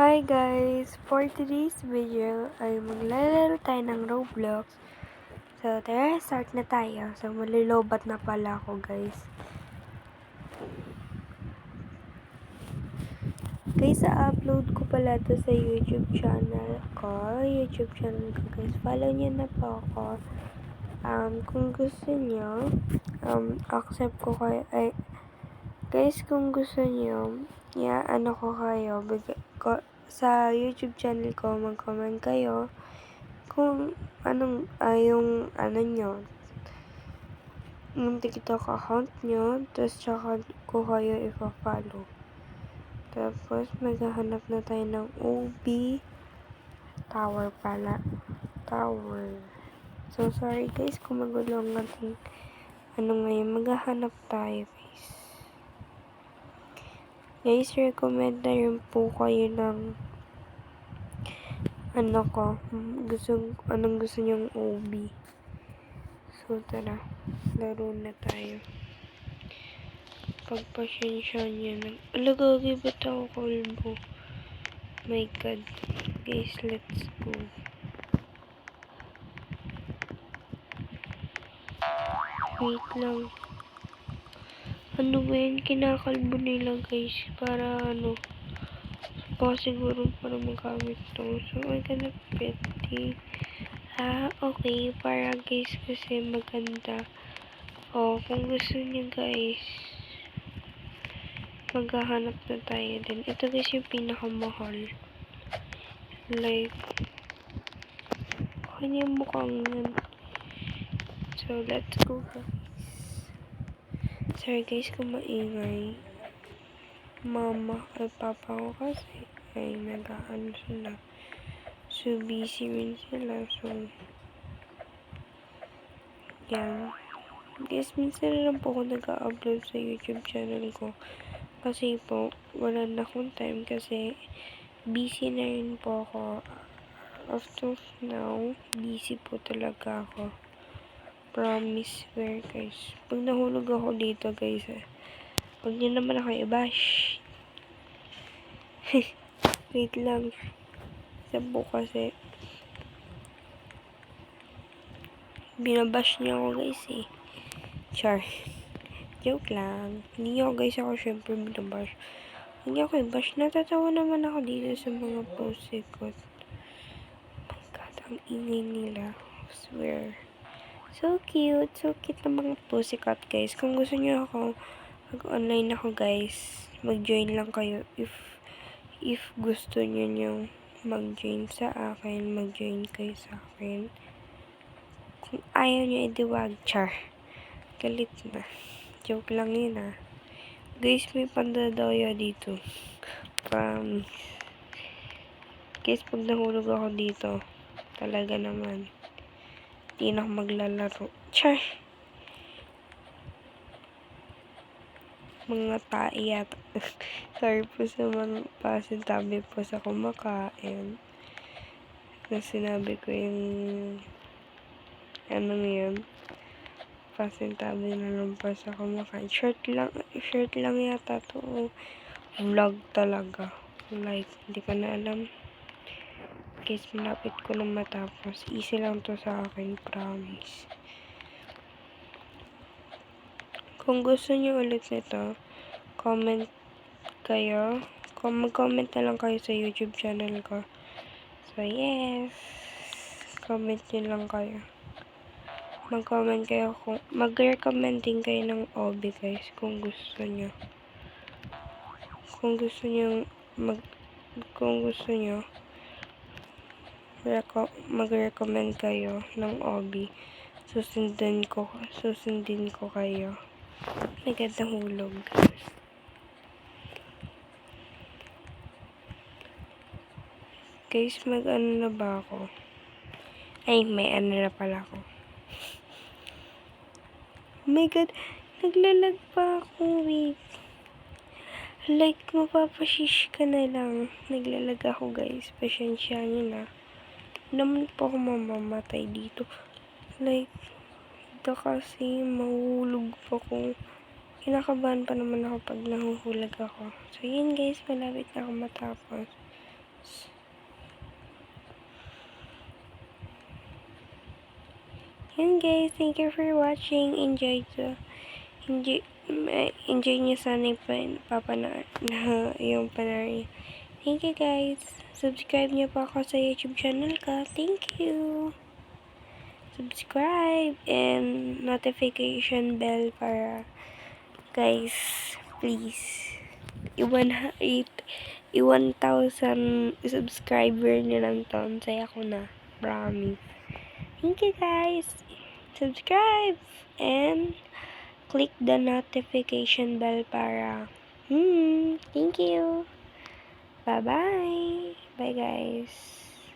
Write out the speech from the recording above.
Hi guys! For today's video ay maglalaro tayo ng Roblox. So tara, start na tayo. So malilobat na pala ako guys. Guys, upload ko pala to sa YouTube channel ko. Guys. Follow niyo na po ako. Kung gusto niyo, accept ko kayo. Guys, kung gusto niyo, ano ko kayo, sa YouTube channel ko, mag-comment kayo kung anong, yung TikTok account nyo, tapos tsaka ko kayo ipa-follow. Tapos, maghahanap na tayo ng OB Tower pala. Tower. So, sorry guys kung magulo ang ating ngayon. Maghahanap tayo guys. Guys, recommend na rin po kayo ng anong gusto nyong OB. So, tara. Laro na tayo. Pagpasensya niya ng... Alagagi, ba't ako kalbo? My God. Guys, let's go. Wait lang. Ano ba yun? Kinakalbo nila guys. Para siguro para magamit to. So, I'm gonna pity. Okay. Para guys kasi maganda. Kung gusto niyo guys, maghahanap na tayo din. Ito guys yung pinakamahal. Like, kanya mukhang yan. So, let's go guys. Sorry guys kung maingay. Mama at papa ko kasi ay nag-aano sila. So, busy rin sila. So, yan. Guys, minsan na lang po ako nag-upload sa YouTube channel ko. Kasi po, wala na akong time kasi busy na rin po ako. After now, busy po talaga ako. Promise, swear guys. Pag nahulog ako dito guys, huwag niyo naman ako i-bash. Wait lang. Isa po kasi binabash niya ako guys eh. Char. Joke lang. Hindi ako guys ako syempre binabash. Hindi ako i-bash. Natatawa naman ako dito sa mga post ko. Oh my God, ang ingay nila. I swear. So cute. So cute ng mga pussycat guys. Kung gusto niyo ako, mag-online ako guys. Mag-join lang kayo. If gusto niyo mag-join sa akin, mag-join kayo sa akin. Kung ayaw niyo, edi wag. Char. Galit na. Joke lang yun Guys, may pandadoya dito. Guys, pag nahulog ako dito, talaga naman, hindi na ako maglalaro. Char! Mga taiyat. Sorry po sa mga pasintabi po sa kumakain. Na sinabi ko yung yun. Pasintabi na lang po sa kumakain. Short lang yata to. Vlog talaga. Like, hindi ko na alam. Guys, malapit ko na matapos. Easy lang to sa akin, promise. Kung gusto niyo ulit nito, comment kayo. Mag-comment na lang kayo sa YouTube channel ko. So, yes. Comment nyo lang kayo. Mag-comment kayo mag-recommend din kayo ng OB guys kung gusto nyo. Kung gusto nyo mag-recommend kayo ng OB, susundin ko kayo. Magandang hulog. Guys, mag-ano na ba ako? Ay, may ano na pala ako. Oh my God, naglalag pa ako. Wait. Like, mapapashish ka na lang. Naglalag ako guys. Pasensya nyo na. Naman po ako mamamatay dito. Like, ito kasi mahulog pa ko. Kinakabahan pa naman ako pag nahuhulag ako. So, yun guys, malapit na ako matapos. Yun guys, thank you for watching. Enjoy niyo sana yung yung panari. Thank you guys. Subscribe niyo po ako sa YouTube channel ko. Thank you. Subscribe and notification bell para guys, please. I-1,000 subscriber niyo lang to. Saya ko na. Promise. Thank you guys. Subscribe and click the notification bell para thank you. Bye-bye. Bye guys.